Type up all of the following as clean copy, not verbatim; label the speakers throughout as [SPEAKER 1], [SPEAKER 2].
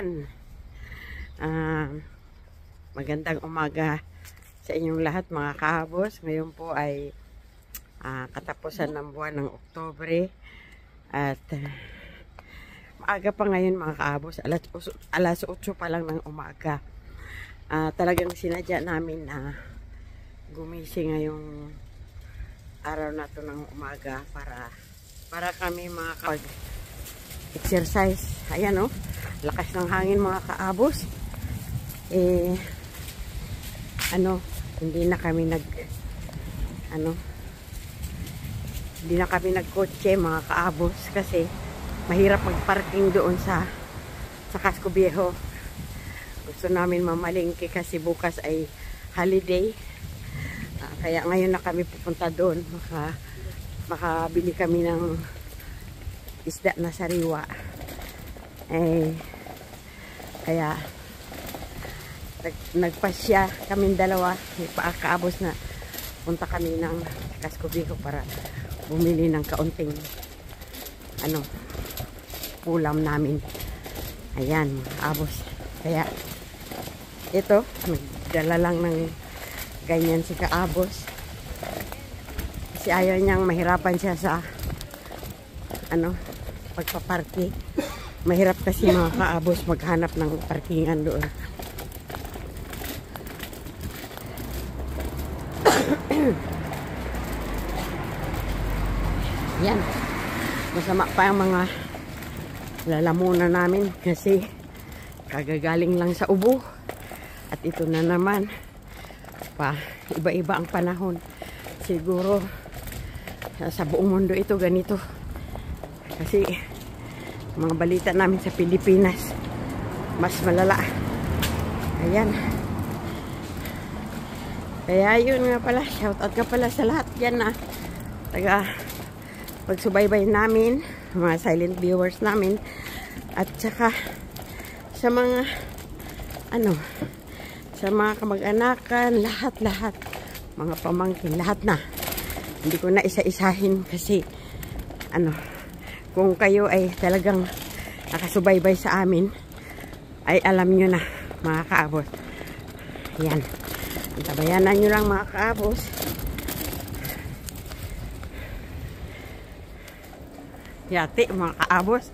[SPEAKER 1] Ayan. Magandang umaga sa inyong lahat mga kahabos. Ngayon po ay katapusan ng buwan ng Oktubre. At maaga pa ngayon mga kahabos. Alas 8 pa lang ng umaga. Talagang sinadya namin na gumising ngayong araw na to ng umaga para kami exercise. Ayan oh, lakas ng hangin mga kaabos. Hindi na kami nagkotse mga kaabos kasi mahirap magparking doon sa Casco Viejo. Gusto namin mamalingki kasi bukas ay holiday. Kaya ngayon na kami pupunta doon. Makabili kami ng isda na sariwa. Kaya nagpasya kami dalawa. Kaabos na punta kami ng Casco Viejo para bumili ng kaunting ulam namin. Ayan, kaabos. Kaya ito, nagdala lang ng ganyan si kaabos. Kasi ayaw niyang mahirapan siya sa pagpaparking. Mahirap kasi mga kaabos maghanap ng parkingan doon. Yan. Masama pa ang mga lalamunan namin kasi kagagaling lang sa ubo. At ito na naman iba-iba ang panahon. Siguro sa buong mundo ito ganito. Kasi mga balita namin sa Pilipinas mas malala. Ayan. Kaya yun nga pala, shoutout nga pala sa lahat yan na taga pagsubaybay namin, mga silent viewers namin, at saka sa mga sa mga kamag-anakan, lahat mga pamangkin, lahat na. Hindi ko na isa-isahin kasi kung kayo ay talagang nakasubaybay sa amin ay alam nyo na mga kaabos. Yan. Tabayanan nyo lang mga kaabos. Yati mga kaabos.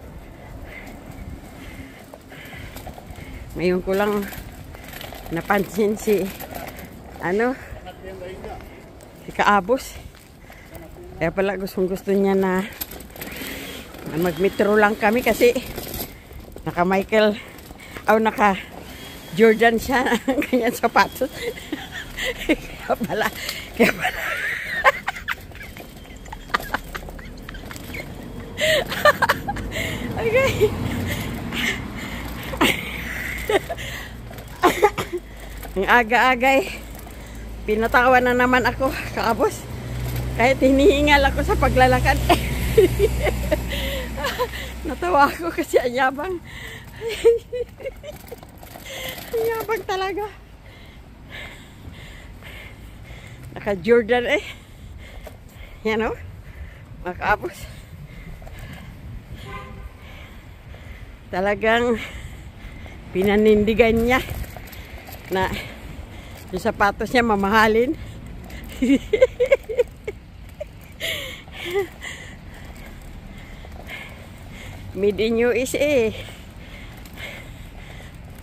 [SPEAKER 1] Ngayon ko lang napansin si kaabos. Kaya pala gusto niya na mag-metro lang kami kasi naka Jordan siya ng kanyang sapatos. Kaya pala okay. Ang aga-agay pinatawan na naman ako kaabos kahit hinihingal ako sa paglalakad. Natawa ako kasi anyabang anyabang talaga. Naka Jordan yan o mga kaabos. Talagang pinanindigan niya na yung sapatos niya mamahalin. Made in USA.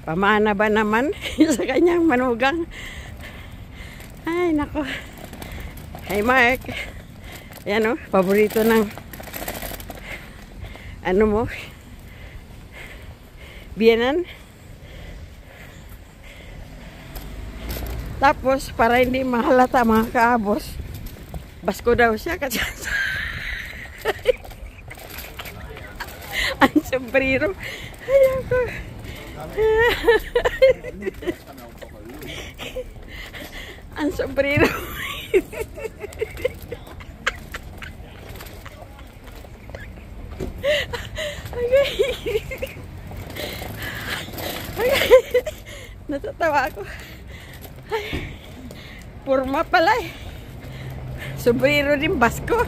[SPEAKER 1] Pamana ba naman sa kanyang manugang? Ay nako. Hey Mark. Ayan o, paborito ng mo biyanan. Tapos para hindi mahalata mga kaabos, basko daw siya kasi ang sombrero. Ayan ko. Ang sombrero. Okay. Natatawa ako. Ay, purma pala sombrero din basko.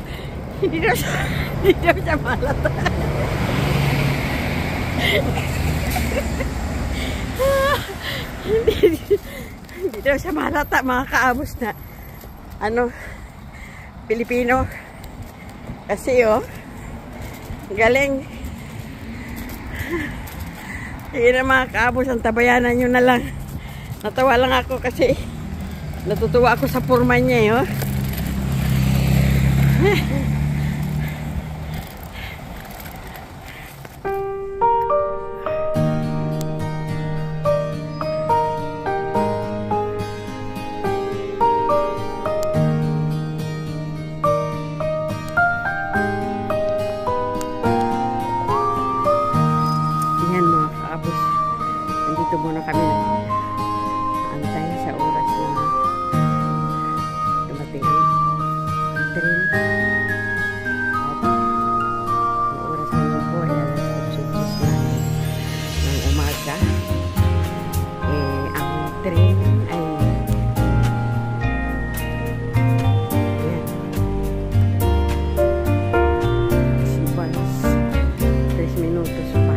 [SPEAKER 1] Hindi daw siya malata. Hindi daw siya malata mga kaabos na ano, Pilipino. Kasi oh, galing. Sige na mga kaabos, ang tabayanan nyo na lang. Natawa lang ako kasi natutuwa ako sa forma niya oh. Nandito muna kami antay sa oras na dumating ang train. At ang oras ngayon po ay alas 8:10 ng umaga. Ang train ay ayan, Sibas 3 minutos pa.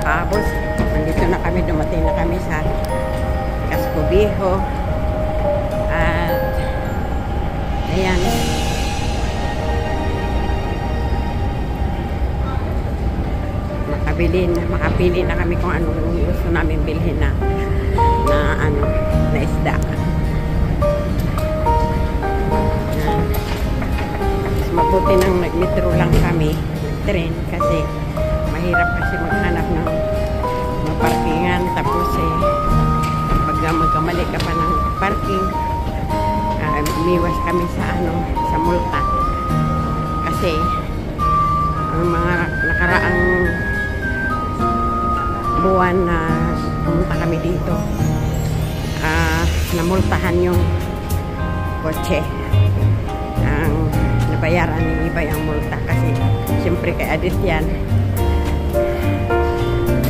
[SPEAKER 1] Kaabos, nandito na kami, dumating na kami sa Cascobijo. At ayan, makapili na kami kung anong gusto namin bilhin na isda. Mabuti nang nag-metro lang kami, train, kasi mahirap kasi maghanap ng parkingan. Tapos pag magkamali ka pa ng parking, umiwas kami sa multa. Kasi ang mga nakaraang buwan na pumunta kami dito, namultahan yung kotse. Ang nabayaran ni iba yung multa kasi siyempre kay Adit yan.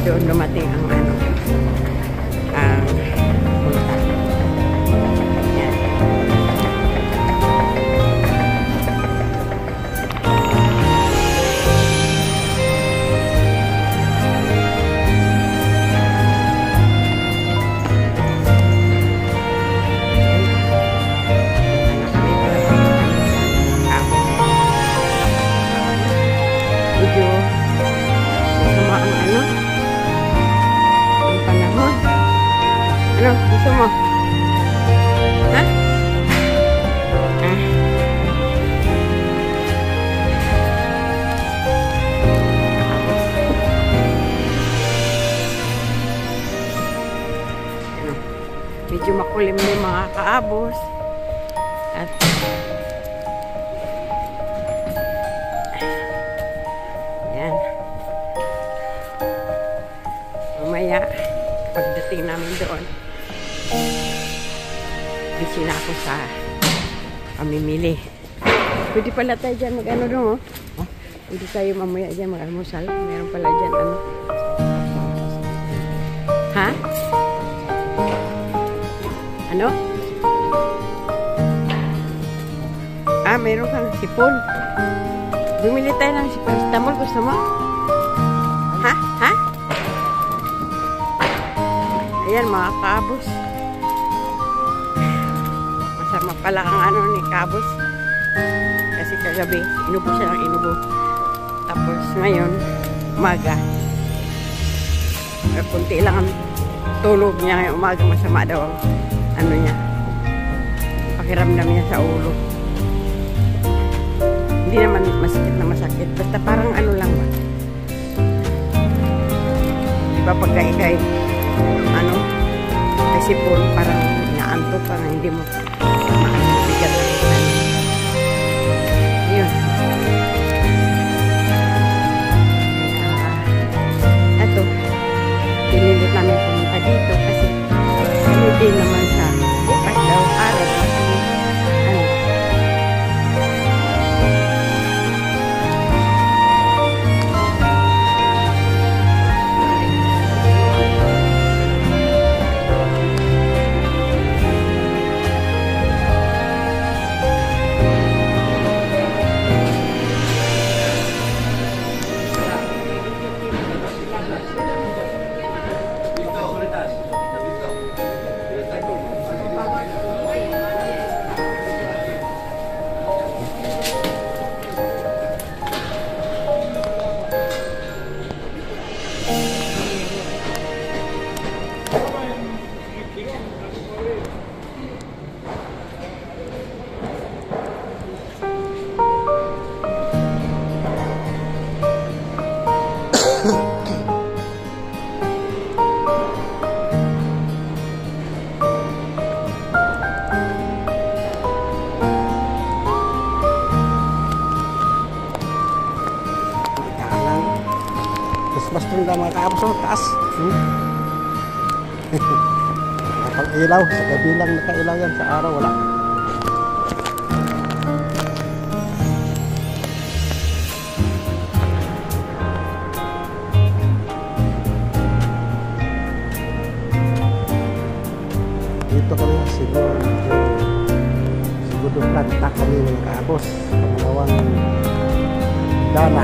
[SPEAKER 1] Doon dumating ang multa. Yan. Medyo masama ang panahon. Ano? Gusto mo? Ha? Medyo makulimlim mga kaabos. At yan. Mamaya pagdating namin doon, busy na ako sa pamimili. Pwede pala tayo dyan mag-ano doon, oh. Pwede tayo mamaya dyan mag-almusal. Meron pala dyan ano. Ha? Ano? Meron kang sipon. Bumili tayo ng paracetamol. Gusto mo? Ha? Ha? Ayan mga kabos. Masama pala ang ni kabos. Kasi kagabi, inubo siya ng inubo. Tapos ngayon, umaga. Kunti lang ang tulog niya ngayong umaga. Masama daw ang niya. Pakiramdam niya sa ulo. Hindi naman masakit na masakit. Basta parang ano lang ba. Diba pagka ikay, ano, kasi po parang inaantok ka na hindi mo mabigat na ito. Yun. Eto, pinilit namin pumunta dito kasi hindi naman sa bukas daw araw.
[SPEAKER 2] Basta mga kaabos sa taas. Kapag ilaw, sa gabi lang nakailaw yan, sa araw wala. Dito kami siguro planta kami mga kaabos. Pangalawang dana.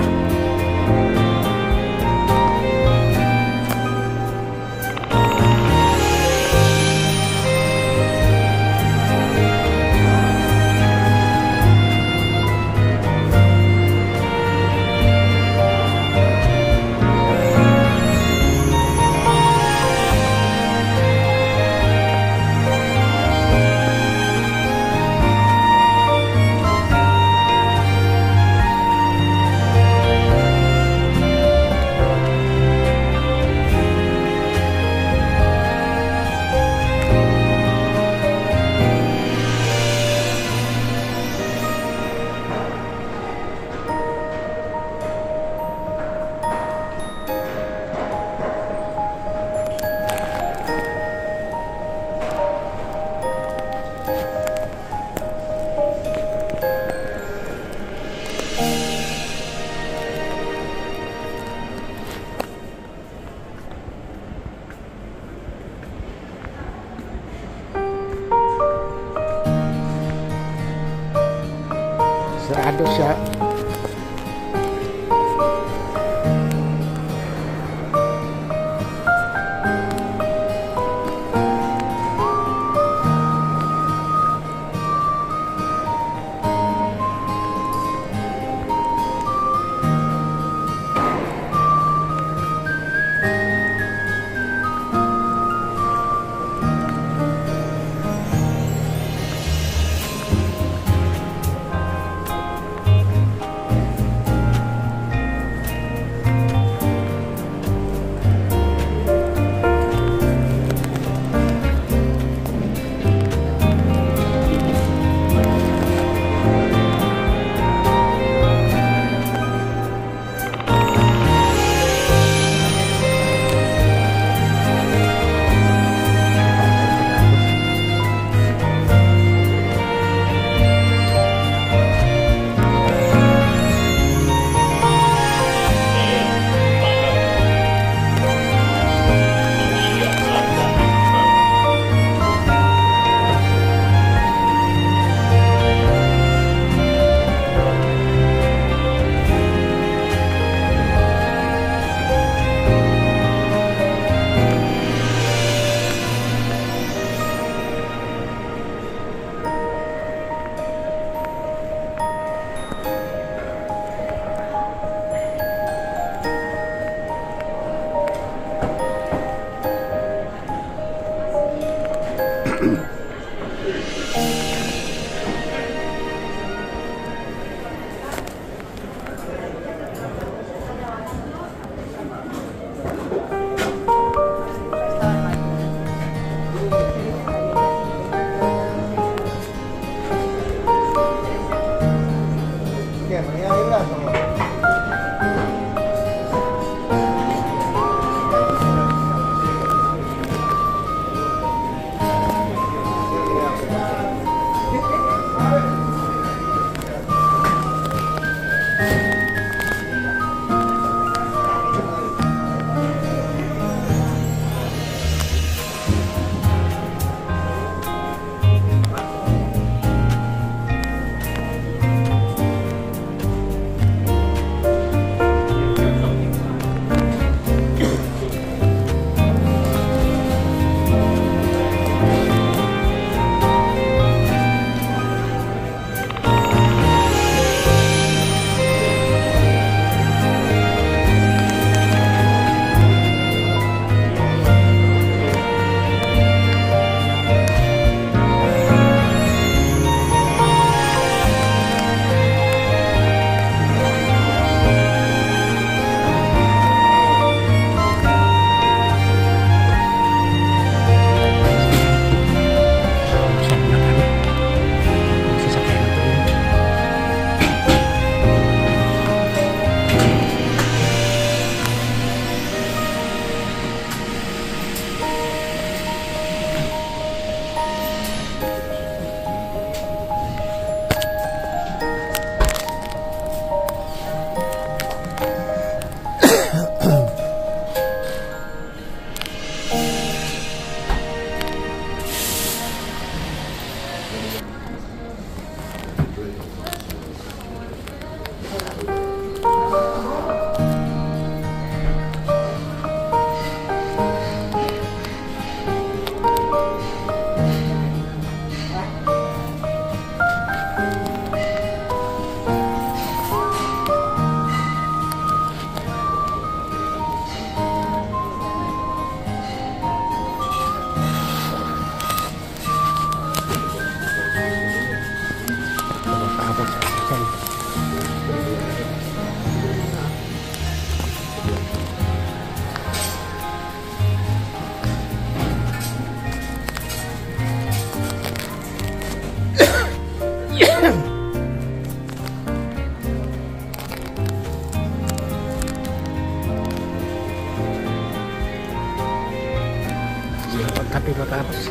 [SPEAKER 2] kape matapos.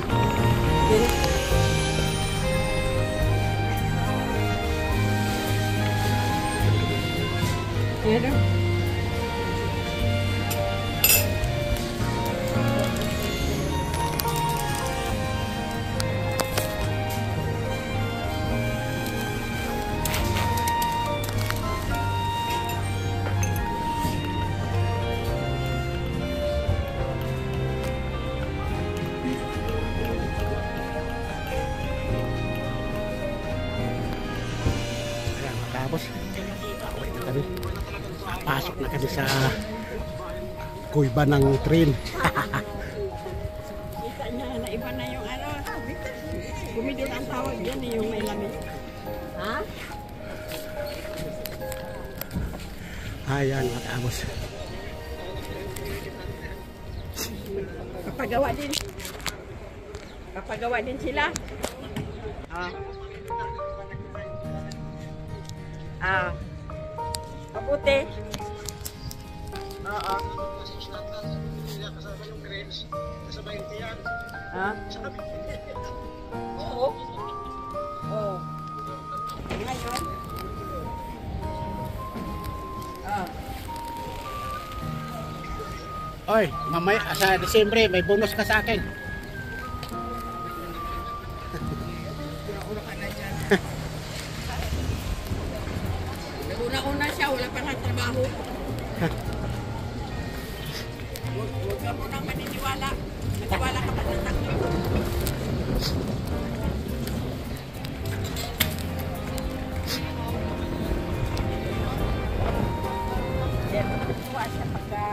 [SPEAKER 1] Pero,
[SPEAKER 2] Ayan, matapos. Uwi na kami. Pasok na kami sa kuiba ng train.
[SPEAKER 1] kita niya na iba na yung ano. Bumidol ang tawag yan yung may lamig. Ha?
[SPEAKER 2] Ayan, matapos.
[SPEAKER 1] Papagawa din. Papagawa din sila. Ah. Ah. Mabuti. Oo. Ha? Oo. Oo. Ngayon. Ah.
[SPEAKER 2] Oy, mamaya sa Desyembre may bonus ka sa akin.
[SPEAKER 1] Una-una siya, wala pa ng trabaho. Huwag ka munang maniniwala. Maniwala ka pa sa takbo. Yan, matutuwa siya pagka...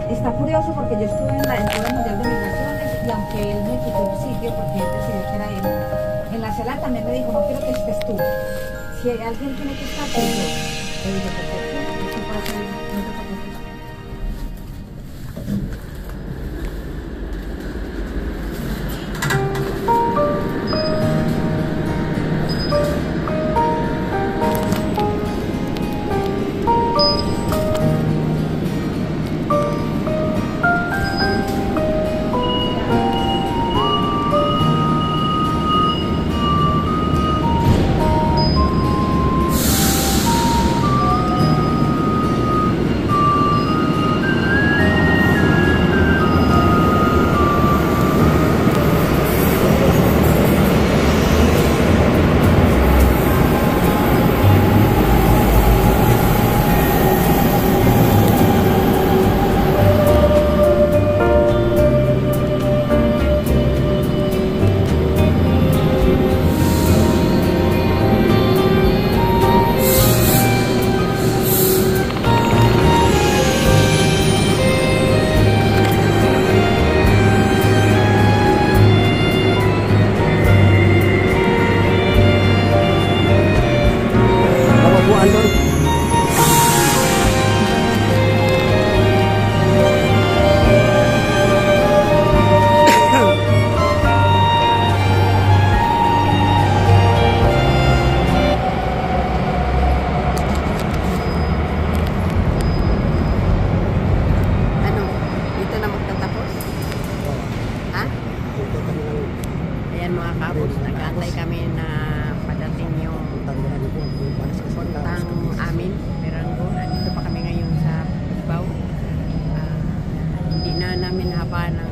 [SPEAKER 3] Está furioso porque yo estuve en el Foro Mundial de Migraciones y aunque él me quitó un sitio porque él decidió que era él, en la cela también me dijo, no quiero que estés tú. Si hay alguien tiene que estar, pues yo. Le dije, perfecto, yo puedo hacer, no te preocupes.
[SPEAKER 2] kami ng
[SPEAKER 1] Ayan mga kabos, nag-aantay kami na padating yung
[SPEAKER 2] tanggalan ko kung paano sa
[SPEAKER 1] puntang amin, Meranggo. Nandito pa kami ngayon sa Bilbao. Hindi na namin haba ng